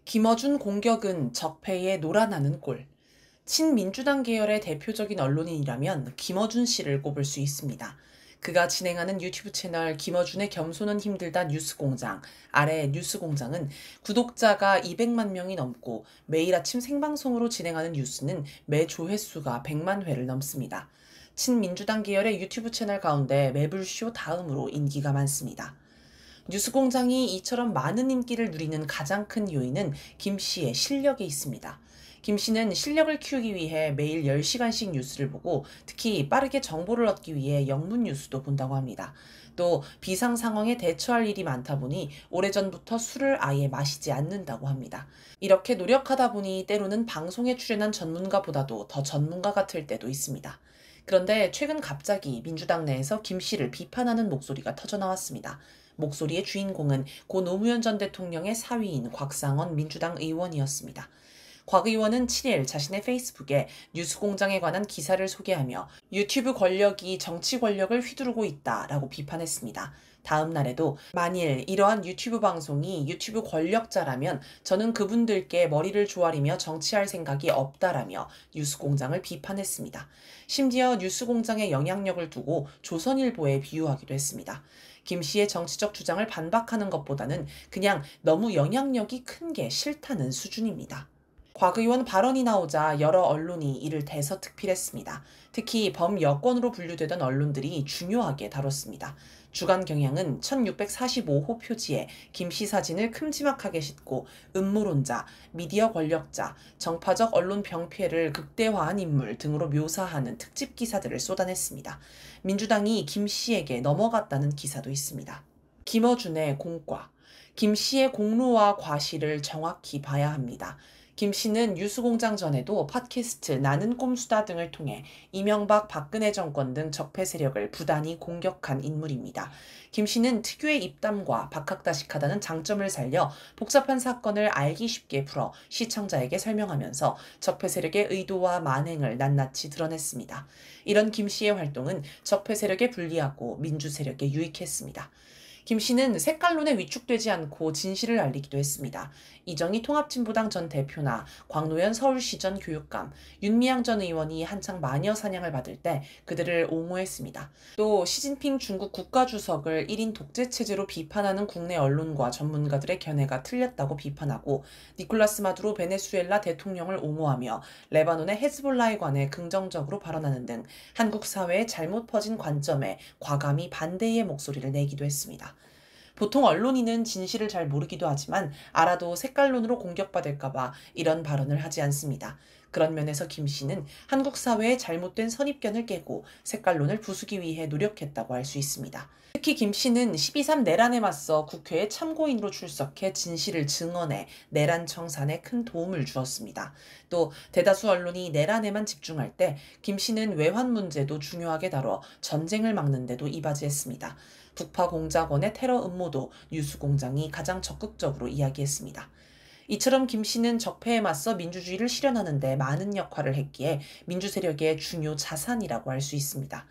김어준 공격은 적폐의 놀아나는 꼴. 친민주당 계열의 대표적인 언론인이라면 김어준 씨를 꼽을 수 있습니다. 그가 진행하는 유튜브 채널 김어준의 겸손은 힘들다 뉴스공장, 아래 뉴스공장은 구독자가 200만 명이 넘고 매일 아침 생방송으로 진행하는 뉴스는 매 조회수가 100만 회를 넘습니다. 친민주당 계열의 유튜브 채널 가운데 매불쇼 다음으로 인기가 많습니다. 뉴스공장이 이처럼 많은 인기를 누리는 가장 큰 요인은 김 씨의 실력에 있습니다. 김 씨는 실력을 키우기 위해 매일 10시간씩 뉴스를 보고 특히 빠르게 정보를 얻기 위해 영문 뉴스도 본다고 합니다. 또 비상 상황에 대처할 일이 많다 보니 오래전부터 술을 아예 마시지 않는다고 합니다. 이렇게 노력하다 보니 때로는 방송에 출연한 전문가보다도 더 전문가 같을 때도 있습니다. 그런데 최근 갑자기 민주당 내에서 김 씨를 비판하는 목소리가 터져나왔습니다. 목소리의 주인공은 고 노무현 전 대통령의 사위인 곽상원 민주당 의원이었습니다. 곽 의원은 7일 자신의 페이스북에 뉴스공장에 관한 기사를 소개하며 유튜브 권력이 정치 권력을 휘두르고 있다라고 비판했습니다. 다음 날에도 만일 이러한 유튜브 방송이 유튜브 권력자라면 저는 그분들께 머리를 조아리며 정치할 생각이 없다라며 뉴스공장을 비판했습니다. 심지어 뉴스공장의 영향력을 두고 조선일보에 비유하기도 했습니다. 김 씨의 정치적 주장을 반박하는 것보다는 그냥 너무 영향력이 큰 게 싫다는 수준입니다. 곽 의원 발언이 나오자 여러 언론이 이를 대서특필했습니다. 특히 범여권으로 분류되던 언론들이 중요하게 다뤘습니다. 주간경향은 1645호 표지에 김 씨 사진을 큼지막하게 싣고 음모론자, 미디어 권력자, 정파적 언론 병폐를 극대화한 인물 등으로 묘사하는 특집 기사들을 쏟아냈습니다. 민주당이 김 씨에게 넘어갔다는 기사도 있습니다. 김어준의 공과. 김 씨의 공로와 과실을 정확히 봐야 합니다. 김 씨는 뉴스공장 전에도 팟캐스트 나는 꼼수다 등을 통해 이명박 박근혜 정권 등 적폐 세력을 부단히 공격한 인물입니다. 김 씨는 특유의 입담과 박학다식하다는 장점을 살려 복잡한 사건을 알기 쉽게 풀어 시청자에게 설명하면서 적폐 세력의 의도와 만행을 낱낱이 드러냈습니다. 이런 김 씨의 활동은 적폐 세력에 불리하고 민주 세력에 유익했습니다. 김 씨는 색깔론에 위축되지 않고 진실을 알리기도 했습니다. 이정희 통합진보당 전 대표나 광노현 서울시 전 교육감, 윤미향 전 의원이 한창 마녀 사냥을 받을 때 그들을 옹호했습니다. 또 시진핑 중국 국가주석을 1인 독재체제로 비판하는 국내 언론과 전문가들의 견해가 틀렸다고 비판하고 니콜라스 마두로 베네수엘라 대통령을 옹호하며 레바논의 헤즈볼라에 관해 긍정적으로 발언하는 등 한국 사회의 잘못 퍼진 관점에 과감히 반대의 목소리를 내기도 했습니다. 보통 언론인은 진실을 잘 모르기도 하지만 알아도 색깔론으로 공격받을까봐 이런 발언을 하지 않습니다. 그런 면에서 김 씨는 한국 사회의 잘못된 선입견을 깨고 색깔론을 부수기 위해 노력했다고 할 수 있습니다. 특히 김 씨는 12.3 내란에 맞서 국회에 참고인으로 출석해 진실을 증언해 내란 청산에 큰 도움을 주었습니다. 또 대다수 언론이 내란에만 집중할 때 김 씨는 외환 문제도 중요하게 다뤄 전쟁을 막는 데도 이바지했습니다. 북파 공작원의 테러 음모도 뉴스공장이 가장 적극적으로 이야기했습니다. 이처럼 김 씨는 적폐에 맞서 민주주의를 실현하는 데 많은 역할을 했기에 민주세력의 중요 자산이라고 할 수 있습니다.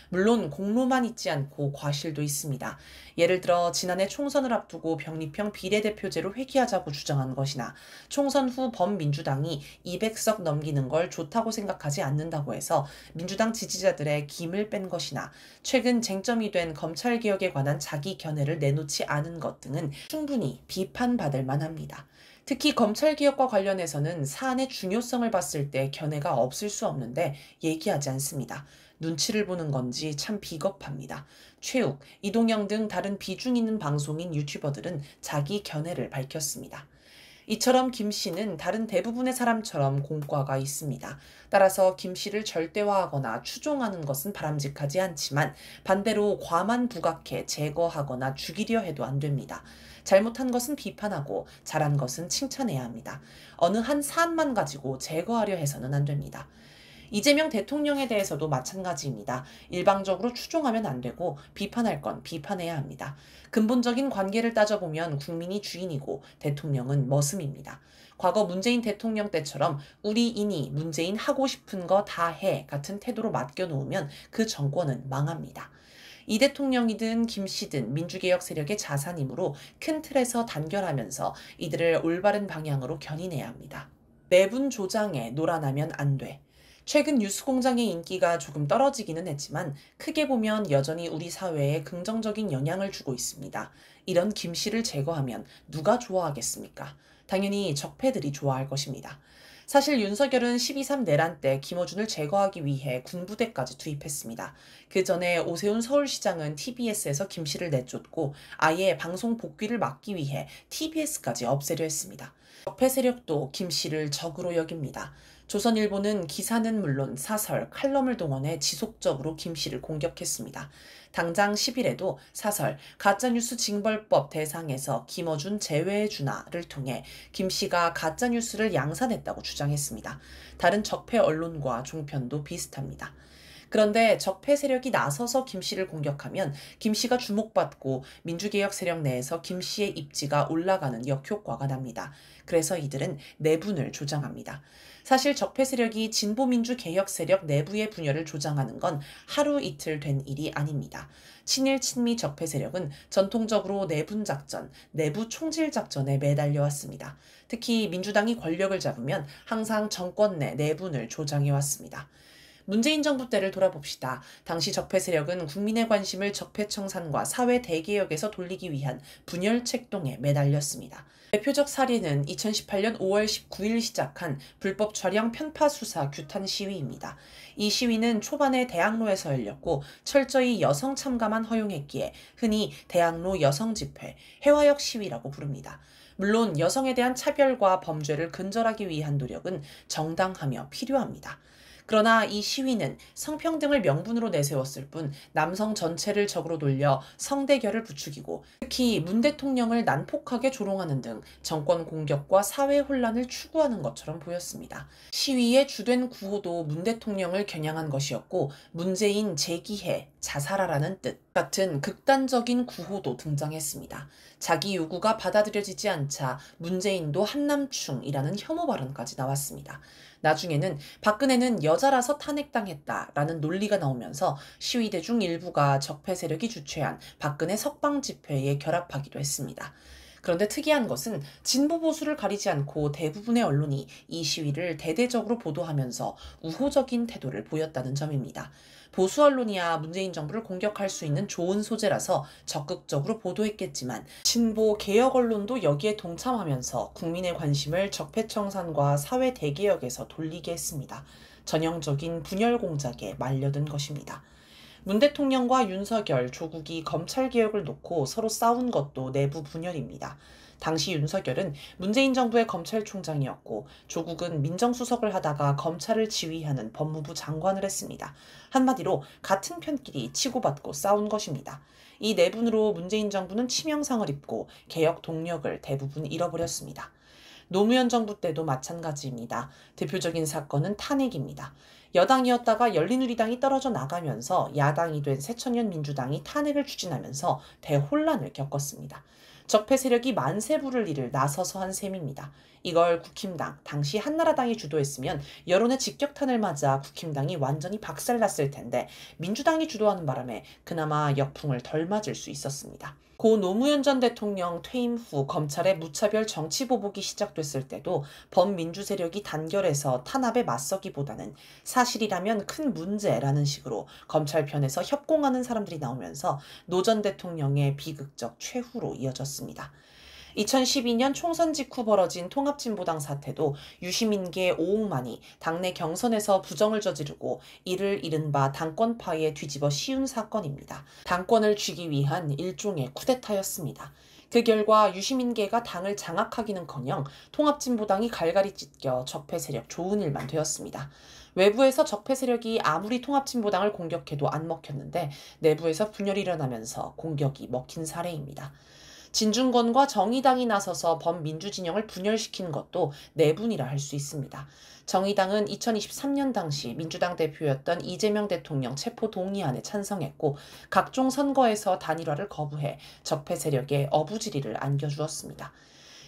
물론 공로만 있지 않고 과실도 있습니다. 예를 들어 지난해 총선을 앞두고 병립형 비례대표제로 회귀하자고 주장한 것이나 총선 후 범민주당이 200석 넘기는 걸 좋다고 생각하지 않는다고 해서 민주당 지지자들의 김을 뺀 것이나 최근 쟁점이 된 검찰개혁에 관한 자기 견해를 내놓지 않은 것 등은 충분히 비판받을 만합니다. 특히 검찰개혁과 관련해서는 사안의 중요성을 봤을 때 견해가 없을 수 없는데 얘기하지 않습니다. 눈치를 보는 건지 참 비겁합니다. 최욱, 이동영 등 다른 비중 있는 방송인 유튜버들은 자기 견해를 밝혔습니다. 이처럼 김 씨는 다른 대부분의 사람처럼 공과가 있습니다. 따라서 김 씨를 절대화하거나 추종하는 것은 바람직하지 않지만 반대로 과만 부각해 제거하거나 죽이려 해도 안 됩니다. 잘못한 것은 비판하고 잘한 것은 칭찬해야 합니다. 어느 한 사안만 가지고 제거하려 해서는 안 됩니다. 이재명 대통령에 대해서도 마찬가지입니다. 일방적으로 추종하면 안 되고 비판할 건 비판해야 합니다. 근본적인 관계를 따져보면 국민이 주인이고 대통령은 머슴입니다. 과거 문재인 대통령 때처럼 우리인이 문재인 하고 싶은 거 다 해 같은 태도로 맡겨놓으면 그 정권은 망합니다. 이 대통령이든 김 씨든 민주개혁 세력의 자산이므로 큰 틀에서 단결하면서 이들을 올바른 방향으로 견인해야 합니다. 내분 조장에 놀아나면 안 돼. 최근 뉴스공장의 인기가 조금 떨어지기는 했지만 크게 보면 여전히 우리 사회에 긍정적인 영향을 주고 있습니다. 이런 김 씨를 제거하면 누가 좋아하겠습니까? 당연히 적폐들이 좋아할 것입니다. 사실 윤석열은 12.3 내란 때 김어준을 제거하기 위해 군부대까지 투입했습니다. 그 전에 오세훈 서울시장은 TBS에서 김 씨를 내쫓고 아예 방송 복귀를 막기 위해 TBS까지 없애려 했습니다. 적폐 세력도 김 씨를 적으로 여깁니다. 조선일보는 기사는 물론 사설, 칼럼을 동원해 지속적으로 김 씨를 공격했습니다. 당장 10일에도 사설 가짜뉴스 징벌법 대상에서 김어준 제외해주나를 통해 김 씨가 가짜뉴스를 양산했다고 주장했습니다. 다른 적폐 언론과 종편도 비슷합니다. 그런데 적폐 세력이 나서서 김 씨를 공격하면 김 씨가 주목받고 민주개혁 세력 내에서 김 씨의 입지가 올라가는 역효과가 납니다. 그래서 이들은 내분을 조장합니다. 사실 적폐 세력이 진보민주개혁 세력 내부의 분열을 조장하는 건 하루 이틀 된 일이 아닙니다. 친일 친미 적폐 세력은 전통적으로 내분 작전, 내부 총질 작전에 매달려 왔습니다. 특히 민주당이 권력을 잡으면 항상 정권 내 내분을 조장해 왔습니다. 문재인 정부 때를 돌아봅시다. 당시 적폐 세력은 국민의 관심을 적폐 청산과 사회 대개혁에서 돌리기 위한 분열 책동에 매달렸습니다. 대표적 사례는 2018년 5월 19일 시작한 불법 촬영 편파 수사 규탄 시위입니다. 이 시위는 초반에 대학로에서 열렸고 철저히 여성 참가만 허용했기에 흔히 대학로 여성 집회, 해화역 시위라고 부릅니다. 물론 여성에 대한 차별과 범죄를 근절하기 위한 노력은 정당하며 필요합니다. 그러나 이 시위는 성평등을 명분으로 내세웠을 뿐 남성 전체를 적으로 돌려 성대결을 부추기고 특히 문 대통령을 난폭하게 조롱하는 등 정권 공격과 사회 혼란을 추구하는 것처럼 보였습니다. 시위의 주된 구호도 문 대통령을 겨냥한 것이었고 문재인 재기해, 자살하라는 뜻 같은 극단적인 구호도 등장했습니다. 자기 요구가 받아들여지지 않자 문재인도 한남충이라는 혐오 발언까지 나왔습니다. 나중에는 박근혜는 여자라서 탄핵당했다라는 논리가 나오면서 시위대 중 일부가 적폐 세력이 주최한 박근혜 석방 집회에 결합하기도 했습니다. 그런데 특이한 것은 진보 보수를 가리지 않고 대부분의 언론이 이 시위를 대대적으로 보도하면서 우호적인 태도를 보였다는 점입니다. 보수 언론이야 문재인 정부를 공격할 수 있는 좋은 소재라서 적극적으로 보도했겠지만 진보 개혁 언론도 여기에 동참하면서 국민의 관심을 적폐 청산과 사회 대개혁에서 돌리게 했습니다. 전형적인 분열 공작에 말려든 것입니다. 문 대통령과 윤석열, 조국이 검찰개혁을 놓고 서로 싸운 것도 내부 분열입니다. 당시 윤석열은 문재인 정부의 검찰총장이었고 조국은 민정수석을 하다가 검찰을 지휘하는 법무부 장관을 했습니다. 한마디로 같은 편끼리 치고받고 싸운 것입니다. 이 내분으로 문재인 정부는 치명상을 입고 개혁 동력을 대부분 잃어버렸습니다. 노무현 정부 때도 마찬가지입니다. 대표적인 사건은 탄핵입니다. 여당이었다가 열린우리당이 떨어져 나가면서 야당이 된 새천년 민주당이 탄핵을 추진하면서 대혼란을 겪었습니다. 적폐 세력이 만세부를 일을 나서서 한 셈입니다. 이걸 국힘당, 당시 한나라당이 주도했으면 여론의 직격탄을 맞아 국힘당이 완전히 박살났을 텐데 민주당이 주도하는 바람에 그나마 역풍을 덜 맞을 수 있었습니다. 고 노무현 전 대통령 퇴임 후 검찰의 무차별 정치 보복이 시작됐을 때도 범민주 세력이 단결해서 탄압에 맞서기보다는 사실이라면 큰 문제라는 식으로 검찰 편에서 협공하는 사람들이 나오면서 노 전 대통령의 비극적 최후로 이어졌습니다. 2012년 총선 직후 벌어진 통합진보당 사태도 유시민계 5억만이 당내 경선에서 부정을 저지르고 이를 이른바 당권파에 뒤집어 씌운 사건입니다. 당권을 쥐기 위한 일종의 쿠데타였습니다. 그 결과 유시민계가 당을 장악하기는커녕 통합진보당이 갈갈이 찢겨 적폐 세력 좋은 일만 되었습니다. 외부에서 적폐 세력이 아무리 통합진보당을 공격해도 안 먹혔는데 내부에서 분열이 일어나면서 공격이 먹힌 사례입니다. 진중권과 정의당이 나서서 범민주진영을 분열시킨 것도 내분이라 할 수 있습니다. 정의당은 2023년 당시 민주당 대표였던 이재명 대통령 체포 동의안에 찬성했고 각종 선거에서 단일화를 거부해 적폐 세력에 어부지리를 안겨주었습니다.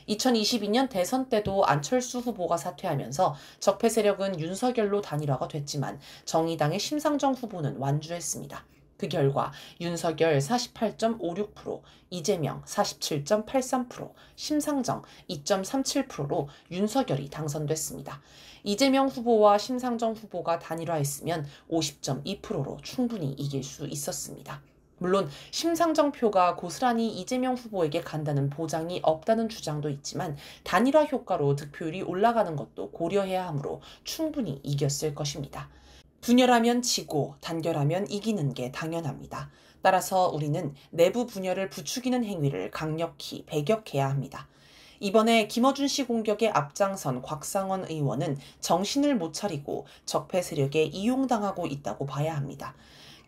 2022년 대선 때도 안철수 후보가 사퇴하면서 적폐 세력은 윤석열로 단일화가 됐지만 정의당의 심상정 후보는 완주했습니다. 그 결과 윤석열 48.56%, 이재명 47.83%, 심상정 2.37%로 윤석열이 당선됐습니다. 이재명 후보와 심상정 후보가 단일화했으면 50.2%로 충분히 이길 수 있었습니다. 물론 심상정 표가 고스란히 이재명 후보에게 간다는 보장이 없다는 주장도 있지만 단일화 효과로 득표율이 올라가는 것도 고려해야 하므로 충분히 이겼을 것입니다. 분열하면 지고 단결하면 이기는 게 당연합니다. 따라서 우리는 내부 분열을 부추기는 행위를 강력히 배격해야 합니다. 이번에 김어준 씨 공격에 앞장선 곽상원 의원은 정신을 못 차리고 적폐 세력에 이용당하고 있다고 봐야 합니다.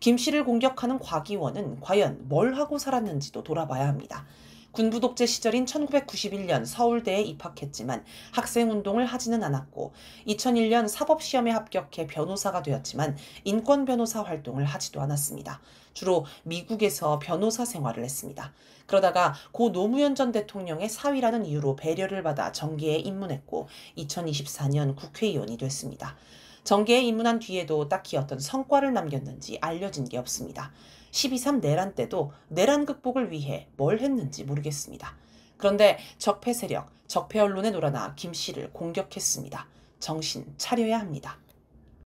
김 씨를 공격하는 곽 의원은 과연 뭘 하고 살았는지도 돌아봐야 합니다. 군부 독재 시절인 1991년 서울대에 입학했지만 학생운동을 하지는 않았고 2001년 사법시험에 합격해 변호사가 되었지만 인권 변호사 활동을 하지도 않았습니다. 주로 미국에서 변호사 생활을 했습니다. 그러다가 고 노무현 전 대통령의 사위라는 이유로 배려를 받아 정계에 입문했고 2024년 국회의원이 됐습니다. 정계에 입문한 뒤에도 딱히 어떤 성과를 남겼는지 알려진 게 없습니다. 12.3 내란 때도 내란 극복을 위해 뭘 했는지 모르겠습니다. 그런데 적폐 세력, 적폐 언론에 놀아나 김 씨를 공격했습니다. 정신 차려야 합니다.